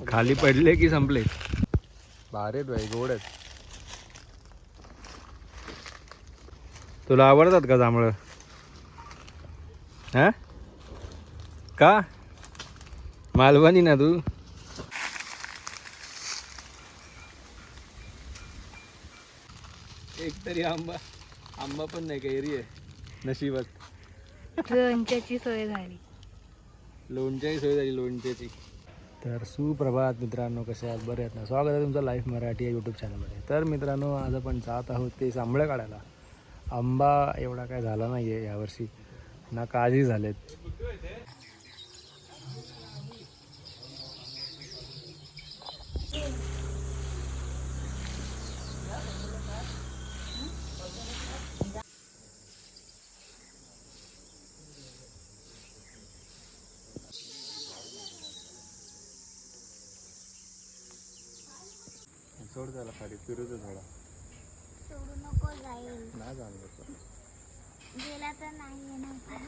खाली पडले की संपले. भारी आहेत भाई, गोड आहेत. तुला आवडतात का जांभळं? हा का मालवणी ना तू? एक तरी आंबा पण नाही, कैरी आहे नशिबात. लोणच्याची सोय झाली. लोणच्याची सोय झाली, लोणच्याची. तर सुप्रभात मित्रांनो, कसे आहात? बरे आहेत ना? स्वागत आहे तुमचं लाईफ मराठी या यूट्यूब चॅनलमध्ये. तर मित्रांनो, आज आपण जात आहोत ते जांभळं काढायला. आंबा एवढा काय झाला नाही आहे यावर्षी, ना काळजी झालेत. सोड त्याला खाली, फिरू दे थोडा. सोडू नको, जाईल. नाही जाणार गेला तर नाही येणार.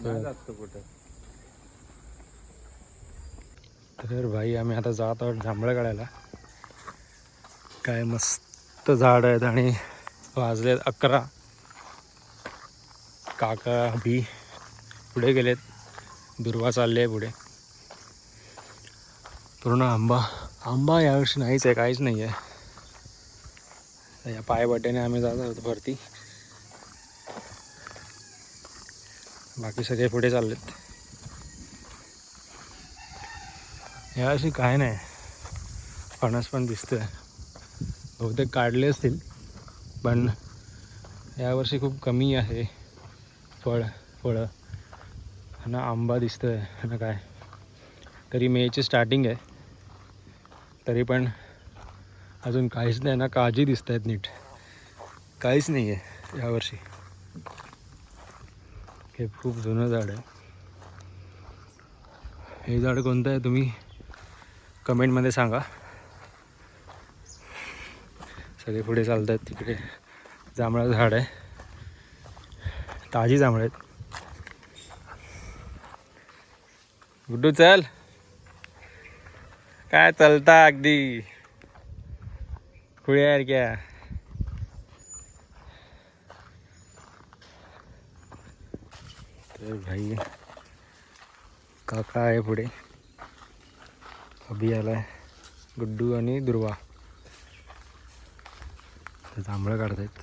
नाही जात तो कुठं. तर भाई आम्ही आता जात आहोत जांभळं काढायला. काय मस्त झाड आहेत आणि वाजलेत 11. काका भी पुढे गेलेत, दुर्वा चालले आहे पुढे. पूर्ण आंबा यावर्षी नाहीच आहे, काहीच नाही आहे. या पायवाटेने आम्ही जात आहोत वरती, बाकी सगळे पुढे चाललेत. यावर्षी काय नाही. फणस पण दिसतोय, बहुतेक काढले असतील, पण यावर्षी खूप कमी आहे फळं. ना आंबा दिसतोय ना काय. तरी मेची स्टार्टिंग आहे, तरी पण अजून काहीच नाही ना. काळजी दिसत आहेत नीट, काहीच नाही आहे यावर्षी. हे खूप जुनं झाड आहे. हे झाड कोणतं आहे तुम्ही कमेंटमध्ये सांगा. सगळे पुढे चालत आहेत. तिकडे जांभळाचं झाड आहे, ताजी जांभळं आहेत. गुड्डू चल, काय चलता अगदी पुढे यार क्या. तर भाई काका आहे पुढे, अभि आलाय, गुड्डू आणि दुर्वा जांभळं काढतायत.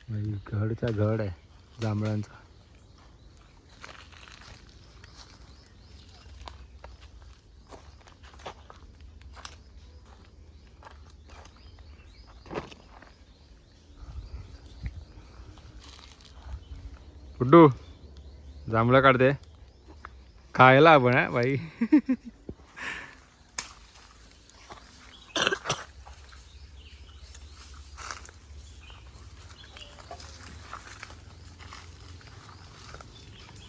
भाई घडचा घड आहे जांभळांचा. गुड्डू जांभळं काढते खायला आपण. हा भाई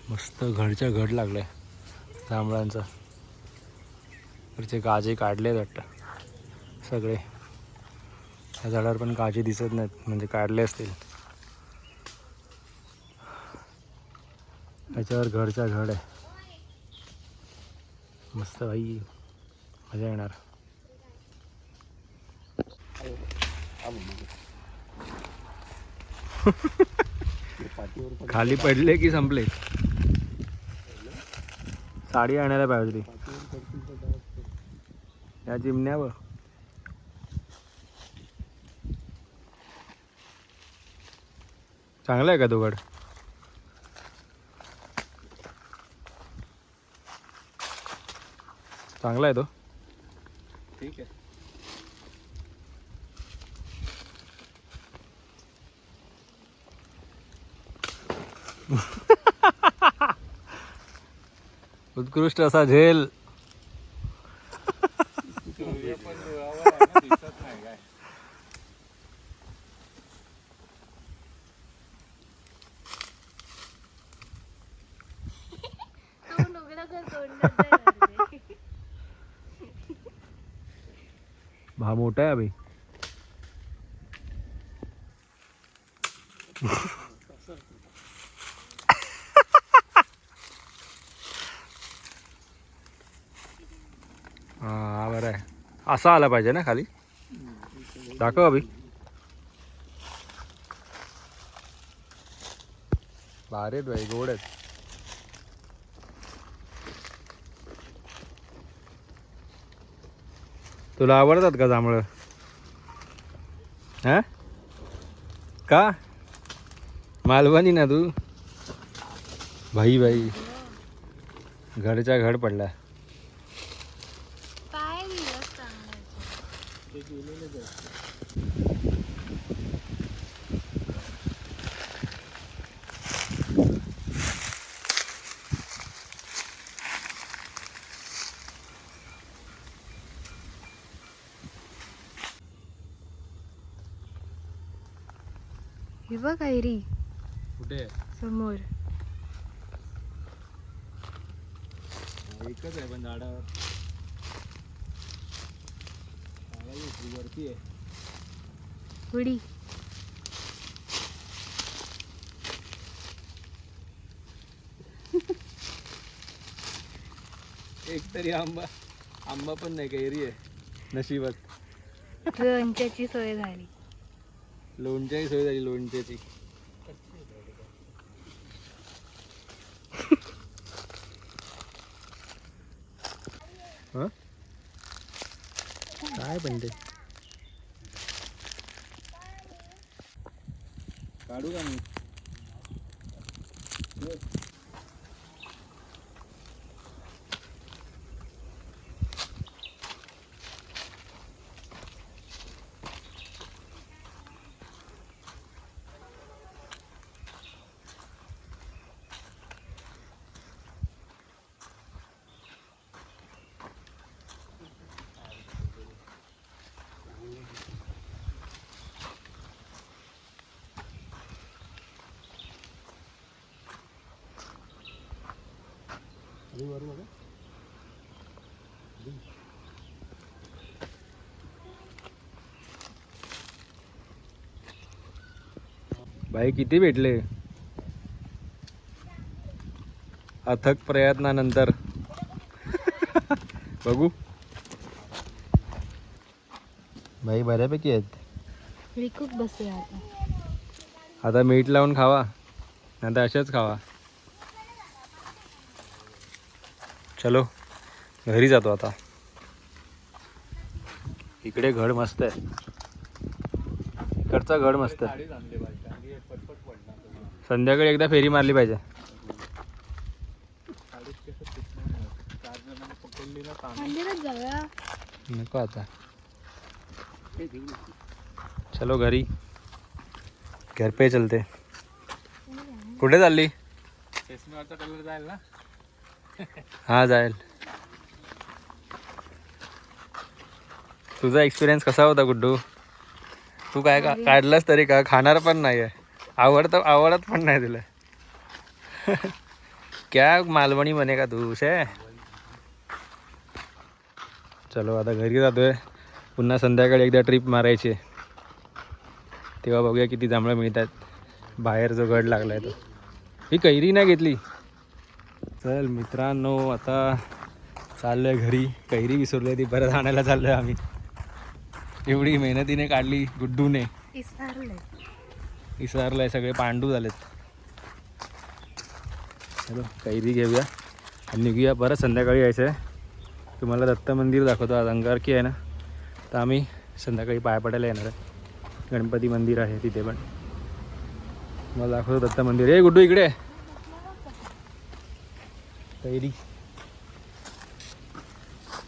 मस्त घडच्या घड लागलाय जांभळांचा. वरचे गाजे काढले वाटतं सगळे. या झाडावर पण गाजे दिसत नाहीत, म्हणजे काढले असतील. याच्यावर घडच्या घड आहे. मस्त भाई, मजा येणार. खाली पडले की संपले. साडी आणायला पाहिजे या चिमण्यावर. चांगला आहे का तो गड? चांगला आहे तो, ठीक आहे. उत्कृष्ट असा झेल. हा मोठा आहे अभि. हा बरं आहे. असा आला पाहिजे ना खाली. दाखव अभि. भारी आहेत बाई, गोड आहेत. तुला आवडतात का जांभळं? हा का? मालवणी ना तू. भाई भाई घरच्या घड पडला. काय दिवस चांगला हे बघ कैरी कुठे? समोर. एकच आहे पण झाडावर. वरती आहे. उडी. एक तरी आंबा पण नाही, कैरी आहे नशिबात. लोणच्याची सोय झाली. लोणच्याची सोय झाली, लोणच्याची. हं? काय पण ते काढू का मी? भाई किती भेटले अथक प्रयत्नानंतर. बघू भाई, बऱ्यापैकी आहेत. विकूक बसूया आता. आता मीठ लावून खावा, नाही तर अशाच खावा. चलो घरी जातो आता. इकडे घड मस्त आहे, इकडचा घड मस्त आहे. संध्याकाळी एकदा फेरी मारली पाहिजे. मंदिरात जाऊया. नको आता. चलो घरी, घर पे चलते. कुठे चालली? चष्म्यावरचा कलर जाईल ना. हा जाईल. तुझा एक्सपिरियन्स कसा होता गुड्डू? तू काय काढलास तरी का? खाणार पण नाही आहे, आवडत पण नाही तुला. क्या मालवणी बने का तू शे? चलो आता घरी जातोय. पुन्हा संध्याकाळी एकदा ट्रिप मारायची, तेव्हा बघूया किती जांभळं मिळतात. बाहेर जो गड लागलाय तो. ही कैरी नाही घेतली. चल मित्रांनो, आता चाललोय घरी. कैरी विसरलोय, ती परत आणायला चाललोय आम्ही. एवढी मेहनतीने काढली गुड्डूने. विसरलंय, सगळे पांडू झालेत. चलो कैरी घेऊया आणि निघूया. परत संध्याकाळी यायचं आहे. तुम्हाला दत्त मंदिर दाखवतो. आज अंगारकी आहे ना, तर आम्ही संध्याकाळी पाया पडायला येणार आहे. गणपती मंदिर आहे तिथे पण. मला दाखवतो दत्त मंदिर. ए गुड्डू इकडे कैरी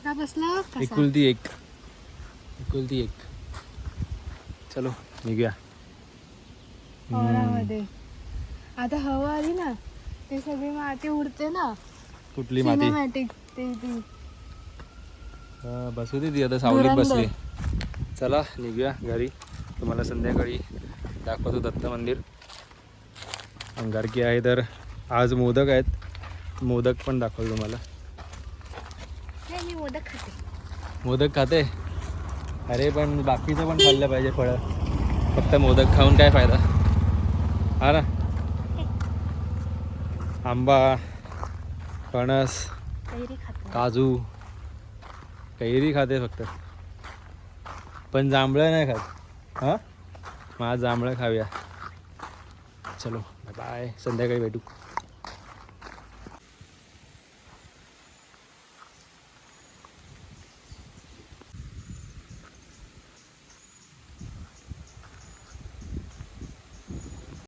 बसला एकुलती एक. चलो निघूया. मध्ये आता हवा आली ना, ते सगळी माती उडते ना. कुठली माती? सिनेमॅटिक ती बसू दे ती आता, सावलीत बसली. चला निघूया घरी. तुम्हाला संध्याकाळी दाखवतो दत्त मंदिर. अंगारकी आहे तर आज मोदक आहेत, मोदक पण दाखवतो तुम्हाला. मी मोदक खाते. मोदक खाते? अरे पण बाकीचं पण खाल्लं पाहिजे फळं. फक्त मोदक खाऊन काय फायदा. हा ना. आंबा, फणस, कैरी खातो. काजू, कैरी खाते फक्त, पण जांभळं नाही खात. हां, मग आज जांभळं खाऊया. चलो बाय, संध्याकाळी भेटू.